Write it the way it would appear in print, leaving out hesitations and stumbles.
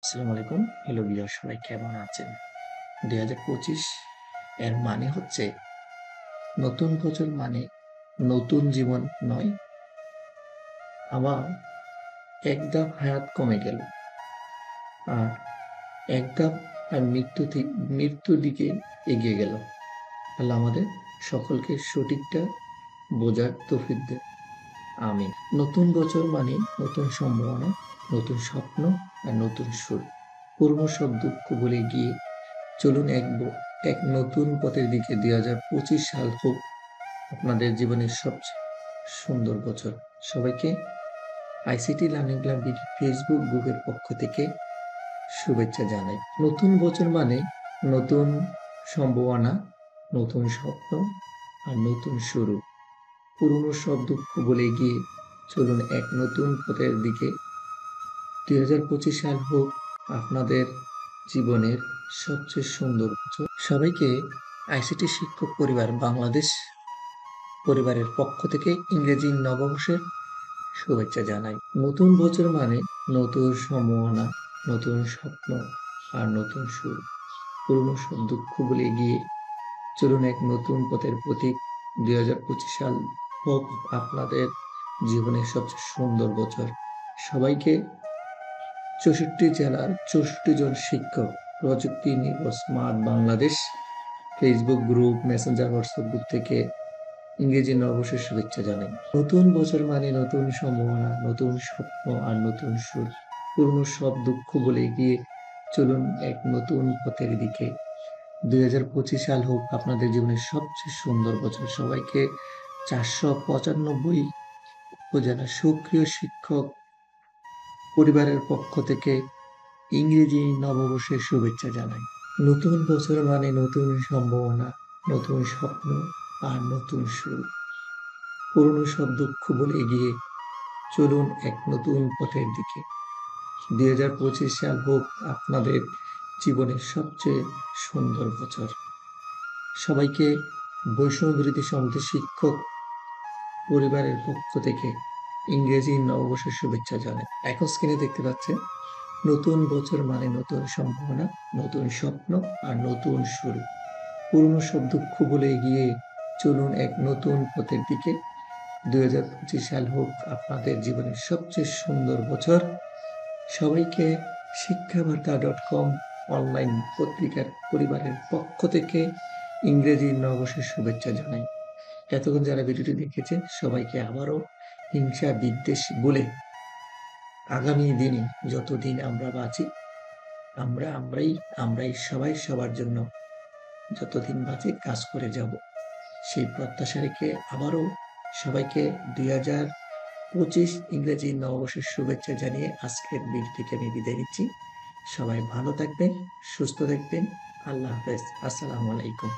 আসসালামু আলাইকুম। Hello viewer, সবাই কেমন আছেন? ২০২৫ এর মানে হচ্ছে নতুন বছর মানে নতুন জীবন নয়। আবার এক ধাপ হায়াত কমে গেল। আর এক ধাপ আর মৃত্যুর দিকে এগিয়ে গেল। আল্লাহ আমাদের সকলকে সঠিকটা বোঝার তৌফিক দেন। আমিন। নতুন বছর মানে নতুন সম্ভাবনা, নতুন স্বপ্ন আর নতুন শুরু। পুরনো সব দুঃখ ভুলে গিয়ে চলুন এক নতুন পথের দিকে। ২০২৫ সাল হোক আপনাদের জীবনের সবচেয়ে সুন্দর বছর। সবাইকে আইসিটি লার্নিং ক্লাব ফেসবুক গ্রুপের পক্ষ থেকে শুভেচ্ছা জানাই। নতুন বছর মানে নতুন সম্ভাবনা, নতুন স্বপ্ন আর নতুন শুরু। পুরনো সব দুঃখ ভুলে গিয়ে চলুন এক নতুন পথের দিকে। ২০২৫ সাল হোক আপনাদের জীবনের সবচেয়ে সুন্দর বছর। সবাইকে আইসিটি শিক্ষক পরিবার বাংলাদেশ পরিবারের পক্ষ থেকে ইংরেজি নববর্ষের শুভেচ্ছা জানাই। নতুন বছর মানে নতুন সম্ভাবনা, নতুন স্বপ্ন আর নতুন শুরু। পুরনো সব দুঃখ ভুলে গিয়ে চলুন এক নতুন পথের প্রতীক। ২০২৫ সাল হোক আপনাদের জীবনের সবচেয়ে সুন্দর বছর। সবাইকে ৬৪ জেলার ৬৪ জন শিক্ষক প্রযুক্তি নির্ভর smart Bangladesh Facebook group, Messenger, WhatsApp group থেকে ইংরেজি নববর্ষের শুভেচ্ছা জানাই। নতুন বছর মানে নতুন সম্ভাবনা, নতুন স্বপ্ন আর নতুন সুর। পুরনো সব দুঃখ ভুলে গিয়ে চলুন এক নতুন পথের দিকে। ২০২৫ সাল হোক আপনাদের জীবনের সবচেয়ে সুন্দর বছর। সবাইকে ৪৯৫ উপজেলা সক্রিয় শিক্ষক পরিবারের পক্ষ থেকে ইংরেজি নববর্ষের শুভেচ্ছা জানাই। নতুন বছর মানে নতুন সম্ভাবনা, নতুন স্বপ্ন আর নতুন শুরু। পুরনো সব দুঃখ ভুলে গিয়ে চলুন এক নতুন পথের দিকে। ২০২৫ সাল হোক আপনাদের জীবনের সবচেয়ে সুন্দর বছর। সবাইকে বৈষম্য বিরোধী সমিতি শিক্ষক পরিবারের পক্ষ থেকে ইংরেজি নববর্ষের শুভেচ্ছা জানাই। এখন স্ক্রিনে দেখতে পাচ্ছেন নতুন বছর মানে নতুন সম্ভাবনা, নতুন স্বপ্ন আর নতুন শুরু। পুরনো সব দুঃখ ভুলে গিয়ে চলুন এক নতুন পথের দিকে। ২০২৫ সাল হোক আপনাদের জীবনের সবচেয়ে সুন্দর বছর। সবাইকে শিক্ষাবার্তা.com অনলাইন পত্রিকার পরিবারের পক্ষ থেকে ইংরেজি নববর্ষের শুভেচ্ছা জানাই। এতক্ষণ যারা ভিডিওটি দেখেছেন সবাইকে আবারও হিংসা বিদ্বেষ বলে আগামী দিনে যতদিন আমরা বাঁচি আমরাই সবাই সবার জন্য যতদিন বাঁচি কাজ করে যাব, সেই প্রত্যাশা রেখে আবারও সবাইকে ২০২৫ ইংরেজি নববর্ষের শুভেচ্ছা জানিয়ে আজকের ভিডিও থেকে আমি বিদায় নিচ্ছি। সবাই ভালো থাকবেন, সুস্থ থাকবেন। আল্লাহ হাফেজ। আসসালামু আলাইকুম।